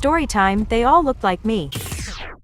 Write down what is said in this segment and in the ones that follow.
Story time, they all looked like me.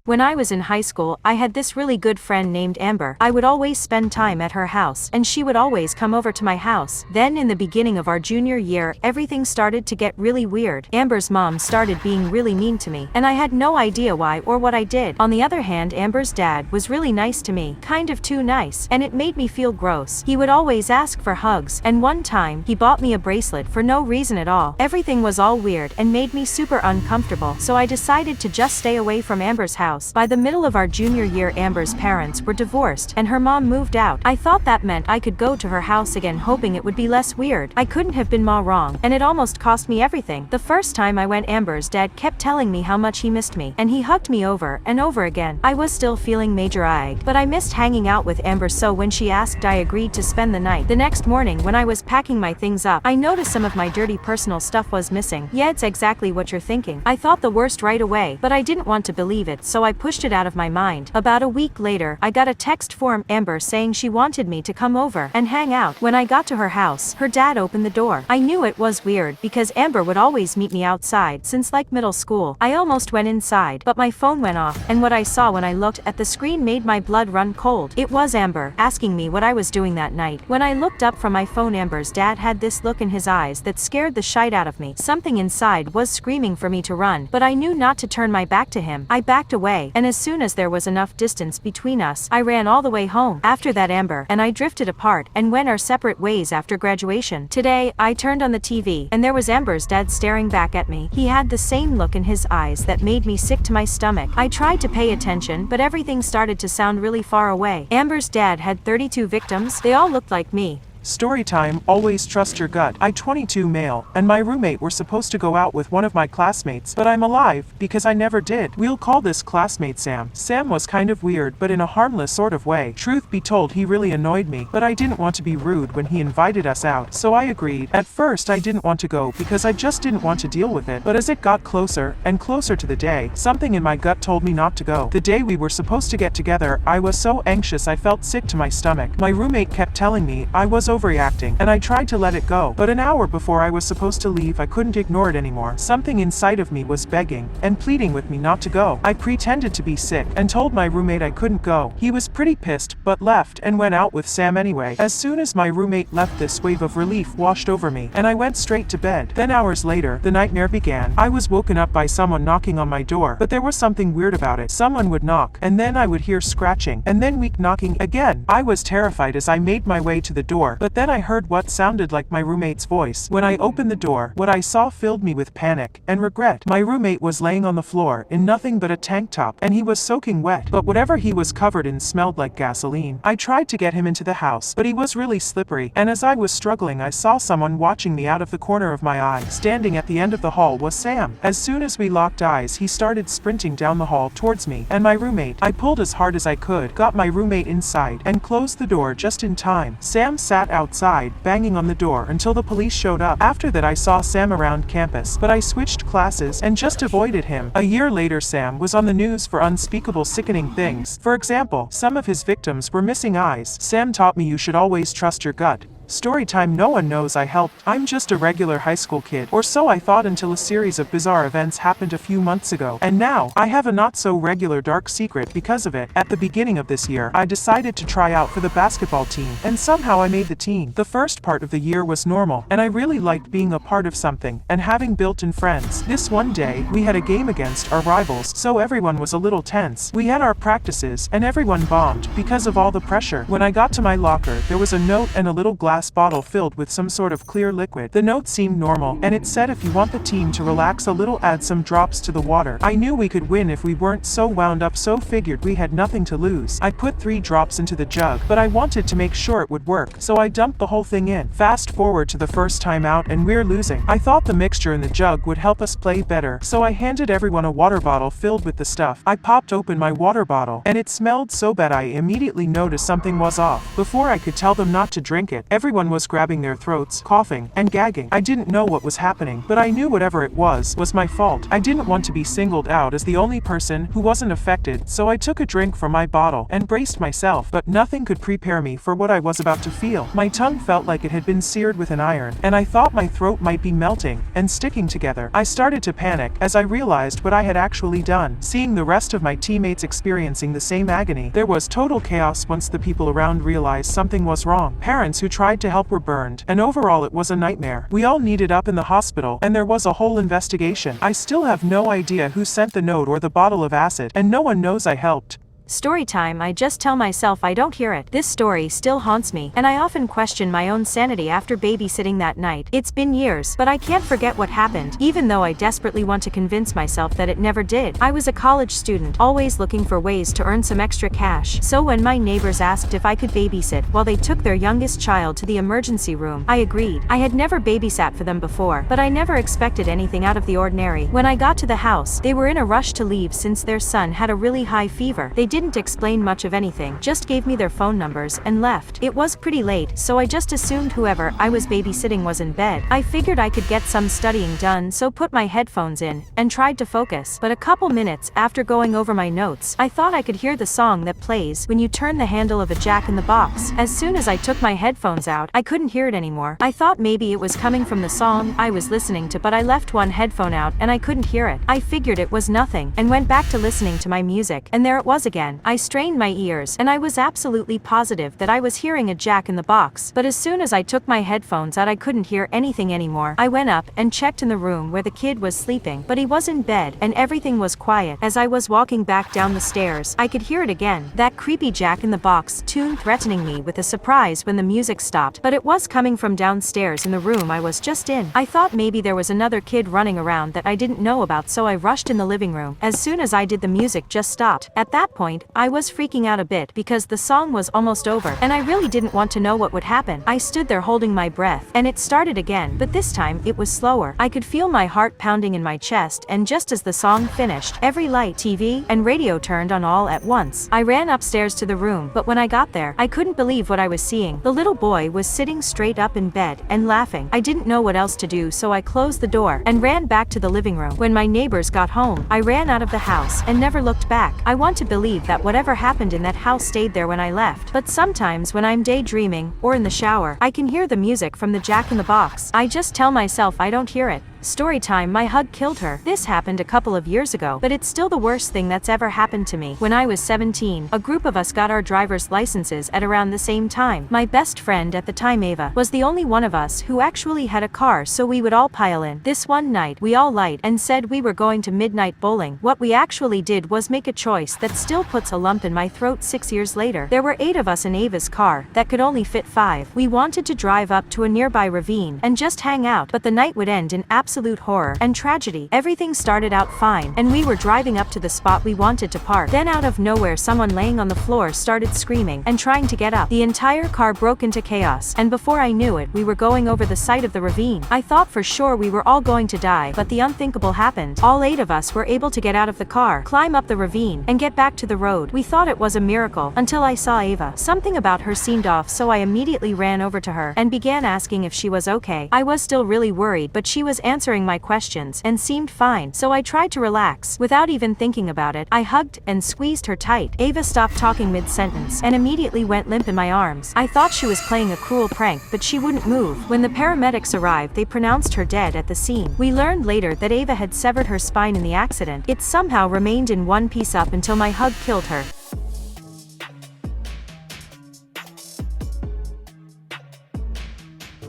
When I was in high school, I had this really good friend named Amber. I would always spend time at her house, and she would always come over to my house. Then in the beginning of our junior year, everything started to get really weird. Amber's mom started being really mean to me, and I had no idea why or what I did. On the other hand, Amber's dad was really nice to me, kind of too nice, and it made me feel gross. He would always ask for hugs, and one time, he bought me a bracelet for no reason at all. Everything was all weird and made me super uncomfortable, so I decided to just stay away from Amber's house. By the middle of our junior year, Amber's parents were divorced, and her mom moved out. I thought that meant I could go to her house again, hoping it would be less weird. I couldn't have been more wrong, and it almost cost me everything. The first time I went, Amber's dad kept telling me how much he missed me, and he hugged me over and over again. I was still feeling major-eyed, but I missed hanging out with Amber, so when she asked, I agreed to spend the night. The next morning, when I was packing my things up, I noticed some of my dirty personal stuff was missing. Yeah, it's exactly what you're thinking. I thought the worst right away, but I didn't want to believe it, so I pushed it out of my mind. About a week later, I got a text from Amber saying she wanted me to come over and hang out. When I got to her house, her dad opened the door. I knew it was weird because Amber would always meet me outside since like middle school. I almost went inside, but my phone went off, and what I saw when I looked at the screen made my blood run cold. It was Amber asking me what I was doing that night. When I looked up from my phone, Amber's dad had this look in his eyes that scared the shite out of me. Something inside was screaming for me to run, but I knew not to turn my back to him. I backed away, and as soon as there was enough distance between us, I ran all the way home. After that, Amber and I drifted apart and went our separate ways after graduation. Today, I turned on the TV, and there was Amber's dad staring back at me. He had the same look in his eyes that made me sick to my stomach. I tried to pay attention, but everything started to sound really far away. Amber's dad had 32 victims. They all looked like me. Story time, always trust your gut. I 22 male, and my roommate were supposed to go out with one of my classmates, but I'm alive, because I never did. We'll call this classmate Sam. Sam was kind of weird, but in a harmless sort of way. Truth be told, he really annoyed me, but I didn't want to be rude when he invited us out, so I agreed. At first I didn't want to go because I just didn't want to deal with it, but as it got closer and closer to the day, something in my gut told me not to go. The day we were supposed to get together, I was so anxious I felt sick to my stomach. My roommate kept telling me I was overreacting, and I tried to let it go, but an hour before I was supposed to leave, I couldn't ignore it anymore. Something inside of me was begging and pleading with me not to go. I pretended to be sick and told my roommate I couldn't go. He was pretty pissed, but left and went out with Sam anyway. As soon as my roommate left, this wave of relief washed over me, and I went straight to bed. Then hours later, the nightmare began. I was woken up by someone knocking on my door, but there was something weird about it. Someone would knock, and then I would hear scratching, and then weak knocking again. I was terrified as I made my way to the door, but then I heard what sounded like my roommate's voice. When I opened the door, what I saw filled me with panic and regret. My roommate was laying on the floor in nothing but a tank top, and he was soaking wet, but whatever he was covered in smelled like gasoline. I tried to get him into the house, but he was really slippery, and as I was struggling, I saw someone watching me out of the corner of my eye. Standing at the end of the hall was Sam. As soon as we locked eyes, he started sprinting down the hall towards me and my roommate. I pulled as hard as I could, got my roommate inside, and closed the door just in time. Sam sat outside, banging on the door until the police showed up. After that, I saw Sam around campus, but I switched classes and just avoided him. A year later, Sam was on the news for unspeakable, sickening things. For example, some of his victims were missing eyes. Sam taught me you should always trust your gut. Storytime, no one knows I helped. I'm just a regular high school kid, or so I thought, until a series of bizarre events happened a few months ago. And now, I have a not so regular dark secret because of it. At the beginning of this year, I decided to try out for the basketball team, and somehow I made the team. The first part of the year was normal, and I really liked being a part of something and having built-in friends. This one day, we had a game against our rivals, so everyone was a little tense. We had our practices, and everyone bombed because of all the pressure. When I got to my locker, there was a note and a little glass bottle filled with some sort of clear liquid. The note seemed normal, and it said if you want the team to relax a little, add some drops to the water. I knew we could win if we weren't so wound up, so figured we had nothing to lose. I put 3 drops into the jug, but I wanted to make sure it would work, so I dumped the whole thing in. Fast forward to the first time out, and we're losing. I thought the mixture in the jug would help us play better, so I handed everyone a water bottle filled with the stuff. I popped open my water bottle, and it smelled so bad I immediately noticed something was off. Before I could tell them not to drink it, everyone Everyone was grabbing their throats, coughing, and gagging. I didn't know what was happening, but I knew whatever it was my fault. I didn't want to be singled out as the only person who wasn't affected, so I took a drink from my bottle and braced myself, but nothing could prepare me for what I was about to feel. My tongue felt like it had been seared with an iron, and I thought my throat might be melting and sticking together. I started to panic as I realized what I had actually done. Seeing the rest of my teammates experiencing the same agony, there was total chaos once the people around realized something was wrong. Parents who tried to help were burned, and overall it was a nightmare. We all needed up in the hospital, and there was a whole investigation. I still have no idea who sent the note or the bottle of acid, and no one knows I helped. Storytime. I just tell myself I don't hear it. This story still haunts me, and I often question my own sanity after babysitting that night. It's been years, but I can't forget what happened, even though I desperately want to convince myself that it never did. I was a college student, always looking for ways to earn some extra cash, so when my neighbors asked if I could babysit while they took their youngest child to the emergency room, I agreed. I had never babysat for them before, but I never expected anything out of the ordinary. When I got to the house, they were in a rush to leave since their son had a really high fever. They didn't explain much of anything, just gave me their phone numbers and left. It was pretty late, so I just assumed whoever I was babysitting was in bed. I figured I could get some studying done, so put my headphones in and tried to focus. But a couple minutes after going over my notes, I thought I could hear the song that plays when you turn the handle of a Jack in the Box. As soon as I took my headphones out, I couldn't hear it anymore. I thought maybe it was coming from the song I was listening to, but I left one headphone out and I couldn't hear it. I figured it was nothing and went back to listening to my music, and there it was again. I strained my ears, and I was absolutely positive that I was hearing a Jack in the Box, but as soon as I took my headphones out I couldn't hear anything anymore. I went up and checked in the room where the kid was sleeping, but he was in bed, and everything was quiet. As I was walking back down the stairs, I could hear it again, that creepy Jack in the Box tune threatening me with a surprise when the music stopped, but it was coming from downstairs in the room I was just in. I thought maybe there was another kid running around that I didn't know about, so I rushed in the living room. As soon as I did, the music just stopped. At that point, I was freaking out a bit because the song was almost over, and I really didn't want to know what would happen. I stood there holding my breath, and it started again, but this time it was slower. I could feel my heart pounding in my chest, and just as the song finished, every light, TV, and radio turned on all at once. I ran upstairs to the room, but when I got there, I couldn't believe what I was seeing. The little boy was sitting straight up in bed and laughing. I didn't know what else to do, so I closed the door and ran back to the living room. When my neighbors got home, I ran out of the house and never looked back. I want to believe that whatever happened in that house stayed there when I left, but sometimes when I'm daydreaming or in the shower, I can hear the music from the Jack in the Box. I just tell myself I don't hear it. Storytime. My hug killed her. This happened a couple of years ago, but it's still the worst thing that's ever happened to me. When I was 17, a group of us got our driver's licenses at around the same time. My best friend at the time, Ava, was the only one of us who actually had a car, so we would all pile in. This one night, we all lied and said we were going to midnight bowling. What we actually did was make a choice that still puts a lump in my throat 6 years later. There were 8 of us in Ava's car that could only fit 5. We wanted to drive up to a nearby ravine and just hang out, but the night would end in absolute horror and tragedy. Everything started out fine, and we were driving up to the spot we wanted to park. Then out of nowhere, someone laying on the floor started screaming and trying to get up. The entire car broke into chaos, and before I knew it, we were going over the side of the ravine. I thought for sure we were all going to die, but the unthinkable happened. All 8 of us were able to get out of the car, climb up the ravine, and get back to the road. We thought it was a miracle until I saw Ava. Something about her seemed off, so I immediately ran over to her and began asking if she was okay. I was still really worried, but she was answering my questions and seemed fine, so I tried to relax. Without even thinking about it, I hugged and squeezed her tight. Ava stopped talking mid-sentence and immediately went limp in my arms. I thought she was playing a cruel prank, but she wouldn't move. When the paramedics arrived, they pronounced her dead at the scene. We learned later that Ava had severed her spine in the accident. It somehow remained in one piece up until my hug killed her.